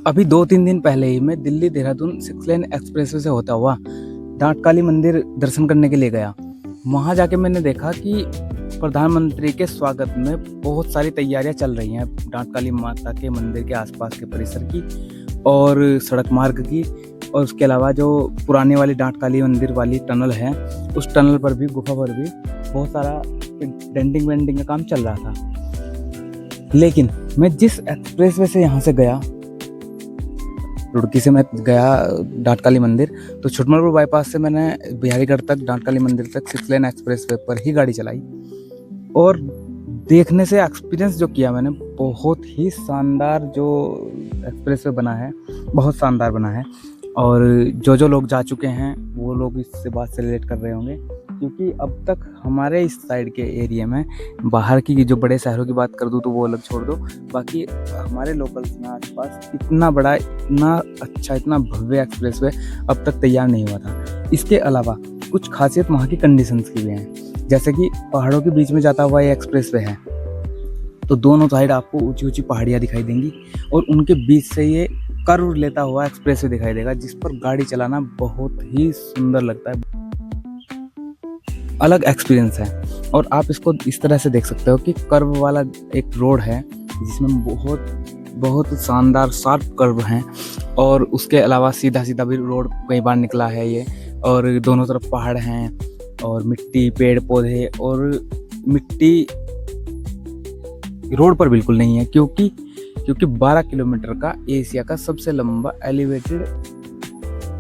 अभी 2-3 दिन पहले ही मैं दिल्ली देहरादून 6 लेन एक्सप्रेसवे से होता हुआ डांट काली मंदिर दर्शन करने के लिए गया। वहाँ जाके मैंने देखा कि प्रधानमंत्री के स्वागत में बहुत सारी तैयारियां चल रही हैं डांट काली माता के मंदिर के आसपास के परिसर की और सड़क मार्ग की, और उसके अलावा जो पुराने वाली डांट काली मंदिर वाली टनल है उस टनल पर भी, गुफा पर भी बहुत सारा डेंटिंग वेंटिंग का काम चल रहा था। लेकिन मैं जिस एक्सप्रेसवे से यहाँ से गया, रुड़की से मैं गया डांट काली मंदिर, तो छुटमलपुर बाईपास से मैंने बिहारीगढ़ तक डांट काली मंदिर तक 6 लेन एक्सप्रेसवे पर ही गाड़ी चलाई और देखने से एक्सपीरियंस जो किया मैंने, बहुत ही शानदार जो एक्सप्रेसवे बना है, बहुत शानदार बना है। और जो लोग जा चुके हैं वो लोग इस बात से रिलेट कर रहे होंगे, क्योंकि अब तक हमारे इस साइड के एरिया में, बाहर की जो बड़े शहरों की बात कर दूँ तो वो अलग छोड़ दो, बाकी हमारे लोकल्स में आसपास इतना बड़ा, इतना अच्छा, इतना भव्य एक्सप्रेसवे अब तक तैयार नहीं हुआ था। इसके अलावा कुछ खासियत वहाँ की कंडीशंस की भी हैं, जैसे कि पहाड़ों के बीच में जाता हुआ ये एक्सप्रेसवे है, तो दोनों साइड आपको ऊंची ऊंची पहाड़ियाँ दिखाई देंगी और उनके बीच से ये कर्व लेता हुआ एक्सप्रेसवे दिखाई देगा, जिस पर गाड़ी चलाना बहुत ही सुंदर लगता है। अलग एक्सपीरियंस है। और आप इसको इस तरह से देख सकते हो कि कर्व वाला एक रोड है जिसमें बहुत शानदार शार्प कर्व हैं, और उसके अलावा सीधा सीधा भी रोड कई बार निकला है ये, और दोनों तरफ पहाड़ हैं और मिट्टी, पेड़ पौधे, और मिट्टी रोड पर बिल्कुल नहीं है, क्योंकि 12 किलोमीटर का एशिया का सबसे लंबा एलिवेटेड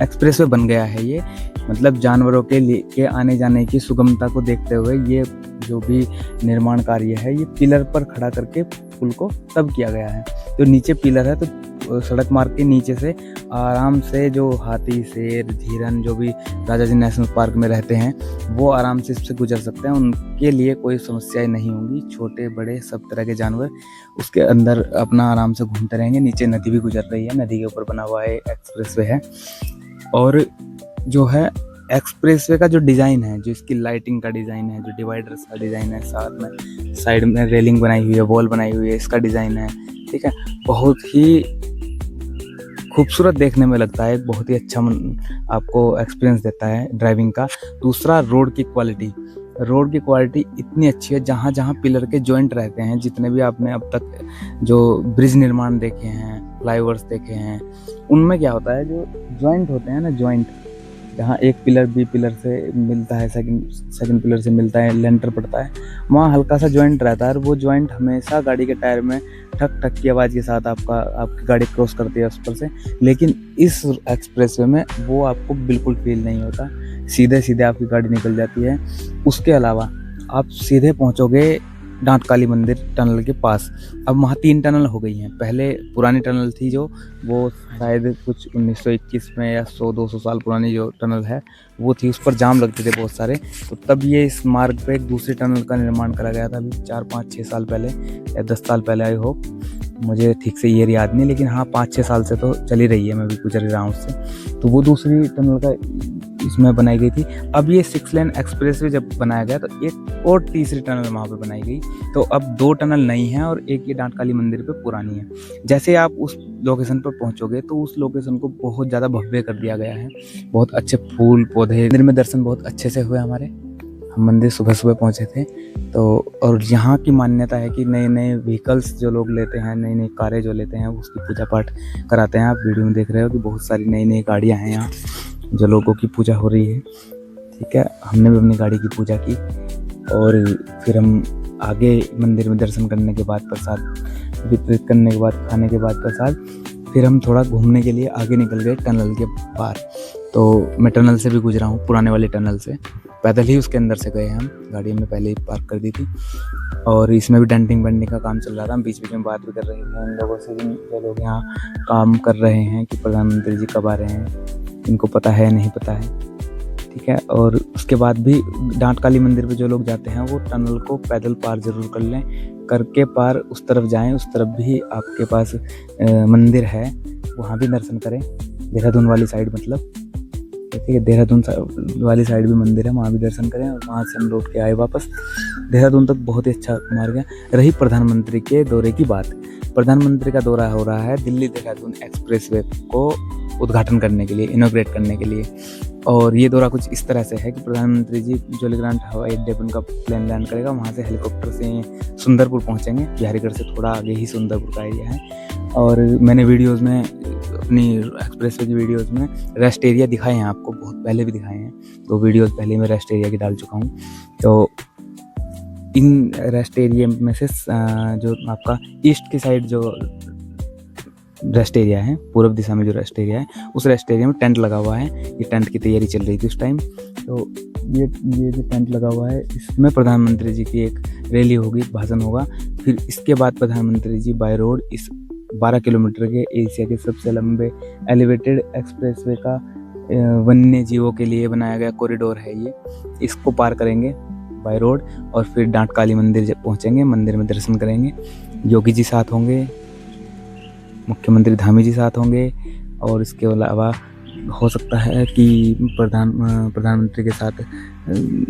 एक्सप्रेसवे बन गया है ये। मतलब जानवरों के आने जाने की सुगमता को देखते हुए ये जो भी निर्माण कार्य है, ये पिलर पर खड़ा करके पुल को तब किया गया है। तो नीचे पिलर है, तो सड़क मार्ग के नीचे से आराम से जो हाथी, शेर, हिरन जो भी राजाजी नेशनल पार्क में रहते हैं वो आराम से इससे गुजर सकते हैं, उनके लिए कोई समस्याएं नहीं होंगी। छोटे बड़े सब तरह के जानवर उसके अंदर अपना आराम से घूमते रहेंगे। नीचे नदी भी गुजर रही है, नदी के ऊपर बना हुआ है एक्सप्रेसवे है। और जो है एक्सप्रेसवे का जो डिज़ाइन है, जो इसकी लाइटिंग का डिज़ाइन है, जो डिवाइडर्स का डिज़ाइन है, साथ में साइड में रेलिंग बनाई हुई है, वॉल बनाई हुई है, इसका डिज़ाइन है, ठीक है, बहुत ही खूबसूरत देखने में लगता है, बहुत ही अच्छा आपको एक्सपीरियंस देता है ड्राइविंग का। दूसरा, रोड की क्वालिटी इतनी अच्छी है, जहाँ जहाँ पिलर के जॉइंट रहते हैं, जितने भी आपने अब तक जो ब्रिज निर्माण देखे हैं, फ्लाईओवर्स देखे हैं, उनमें क्या होता है, जो जॉइंट होते हैं ना, जॉइंट जहाँ एक पिलर बी पिलर से मिलता है, सेकंड पिलर से मिलता है, लेंटर पड़ता है, वहाँ हल्का सा जॉइंट रहता है, और वो जॉइंट हमेशा गाड़ी के टायर में ठक ठक की आवाज़ के साथ आपकी गाड़ी क्रॉस करती है उस पर से। लेकिन इस एक्सप्रेसवे में वो आपको बिल्कुल फील नहीं होता, सीधे सीधे आपकी गाड़ी निकल जाती है। उसके अलावा आप सीधे पहुँचोगे डांट काली मंदिर टनल के पास। अब वहाँ 3 टनल हो गई हैं। पहले पुरानी टनल थी जो, वो शायद कुछ 1921 में या 100-200 साल पुरानी जो टनल है वो थी, उस पर जाम लगते थे बहुत सारे, तो तब ये इस मार्ग पे एक दूसरी टनल का निर्माण करा गया था, अभी 4-5-6 साल पहले या 10 साल पहले, आई होप, मुझे ठीक से ये याद नहीं, लेकिन हाँ 5-6 साल से तो चली रही है, मैं भी गुजर रहा हूँ उससे। तो वो दूसरी टनल का इसमें बनाई गई थी। अब ये 6 लेन एक्सप्रेसवे जब बनाया गया तो एक और तीसरी टनल वहाँ पे बनाई गई, तो अब 2 टनल नई हैं और एक ये डांट काली मंदिर पे पुरानी है। जैसे आप उस लोकेशन पर पहुँचोगे तो उस लोकेशन को बहुत ज़्यादा भव्य कर दिया गया है, बहुत अच्छे फूल पौधे, मंदिर में दर्शन बहुत अच्छे से हुए हमारे। हम मंदिर सुबह पहुँचे थे, तो और यहाँ की मान्यता है कि नए नए व्हीकल्स जो लोग लेते हैं, नई नई कारें जो लेते हैं, उसकी पूजा पाठ कराते हैं। आप वीडियो में देख रहे हो कि बहुत सारी नई नई गाड़ियाँ हैं यहाँ, जो लोगों की पूजा हो रही है, ठीक है। हमने भी अपनी गाड़ी की पूजा की और फिर हम आगे मंदिर में दर्शन करने के बाद, प्रसाद वितरित करने के बाद, खाने के बाद प्रसाद, फिर हम थोड़ा घूमने के लिए आगे निकल गए टनल के पार। तो मैं टनल से भी गुजरा हूँ, पुराने वाले टनल से, पैदल ही उसके अंदर से गए हम, गाड़ी में पहले ही पार्क कर दी थी। और इसमें भी डेंटिंग वेंटिंग का काम चल रहा था। हम बीच बीच में बात भी कर रहे थे उन लोगों से, जो लोग यहाँ काम कर रहे हैं, कि प्रधानमंत्री जी कब आ रहे हैं, इनको पता है नहीं पता है, ठीक है। और उसके बाद भी डांट काली मंदिर पे जो लोग जाते हैं वो टनल को पैदल पार जरूर कर लें, करके पार उस तरफ जाएं। उस तरफ भी आपके पास मंदिर है, वहाँ भी दर्शन करें, देहरादून वाली साइड मतलब। ठीक है, देहरादून वाली साइड भी मंदिर है, वहाँ भी दर्शन करें। और वहाँ से हम लौट के आए वापस देहरादून तक, बहुत ही अच्छा मार्ग है। रही प्रधानमंत्री के दौरे की बात, प्रधानमंत्री का दौरा हो रहा है दिल्ली देहरादून एक्सप्रेसवे को उद्घाटन करने के लिए, इनॉग्रेट करने के लिए। और ये दौरा कुछ इस तरह से है कि प्रधानमंत्री जी जौलीग्रांट हवाई अड्डे पर उनका प्लेन लैंड करेगा, वहाँ से हेलीकॉप्टर से सुंदरपुर पहुँचेंगे। बिहारीगढ़ से थोड़ा आगे ही सुंदरपुर का एरिया है। और मैंने वीडियोज़ में, अपनी एक्सप्रेसवे की वीडियोज़ में रेस्ट एरिया दिखाए हैं आपको, बहुत पहले भी दिखाए हैं, तो वीडियोज़ पहले मैं रेस्ट एरिया की डाल चुका हूँ। तो इन रेस्ट एरिया में से जो आपका ईस्ट की साइड जो रेस्ट एरिया है, पूर्व दिशा में जो रेस्ट एरिया है, उस रेस्ट एरिया में टेंट लगा हुआ है। ये टेंट की तैयारी चल रही थी उस टाइम। तो ये जो टेंट लगा हुआ है, इसमें प्रधानमंत्री जी की एक रैली होगी, भाषण होगा। फिर इसके बाद प्रधानमंत्री जी बाय रोड इस 12 किलोमीटर के एशिया के सबसे लंबे एलिवेटेड एक्सप्रेसवे का वन्य जीवों के लिए बनाया गया कॉरिडोर है ये, इसको पार करेंगे बाय रोड। और फिर डांट काली मंदिर पहुँचेंगे, मंदिर में दर्शन करेंगे। योगी जी साथ होंगे, मुख्यमंत्री धामी जी साथ होंगे। और इसके अलावा हो सकता है कि प्रधानमंत्री के साथ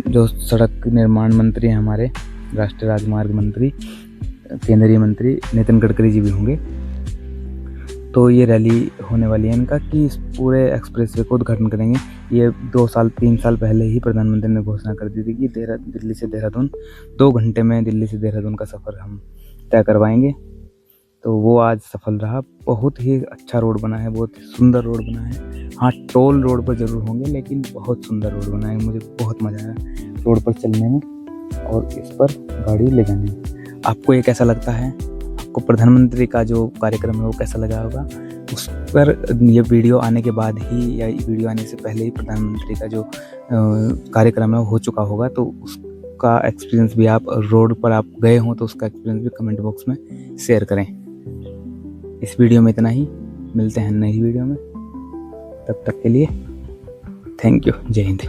जो सड़क निर्माण मंत्री हैं हमारे, राष्ट्रीय राजमार्ग मंत्री, केंद्रीय मंत्री नितिन गडकरी जी भी होंगे। तो ये रैली होने वाली है इनका कि इस पूरे एक्सप्रेसवे को उद्घाटन करेंगे। ये 2-3 साल पहले ही प्रधानमंत्री ने घोषणा कर दी थी कि दिल्ली से देहरादून 2 घंटे में दिल्ली से देहरादून का सफ़र हम तय करवाएंगे। तो वो आज सफल रहा। बहुत ही अच्छा रोड बना है, बहुत सुंदर रोड बना है। हाँ, टोल रोड पर ज़रूर होंगे, लेकिन बहुत सुंदर रोड बना है। मुझे बहुत मज़ा आया रोड पर चलने में और इस पर गाड़ी ले जाने में। आपको ये कैसा लगता है? आपको प्रधानमंत्री का जो कार्यक्रम है वो कैसा लगा होगा? उस पर ये वीडियो आने के बाद ही या वीडियो आने से पहले ही प्रधानमंत्री का जो कार्यक्रम है वो हो चुका होगा। तो उसका एक्सपीरियंस भी, आप रोड पर आप गए हों तो उसका एक्सपीरियंस भी कमेंट बॉक्स में शेयर करें। इस वीडियो में इतना ही, मिलते हैं नई वीडियो में। तब तक के लिए थैंक यू। जय हिंद।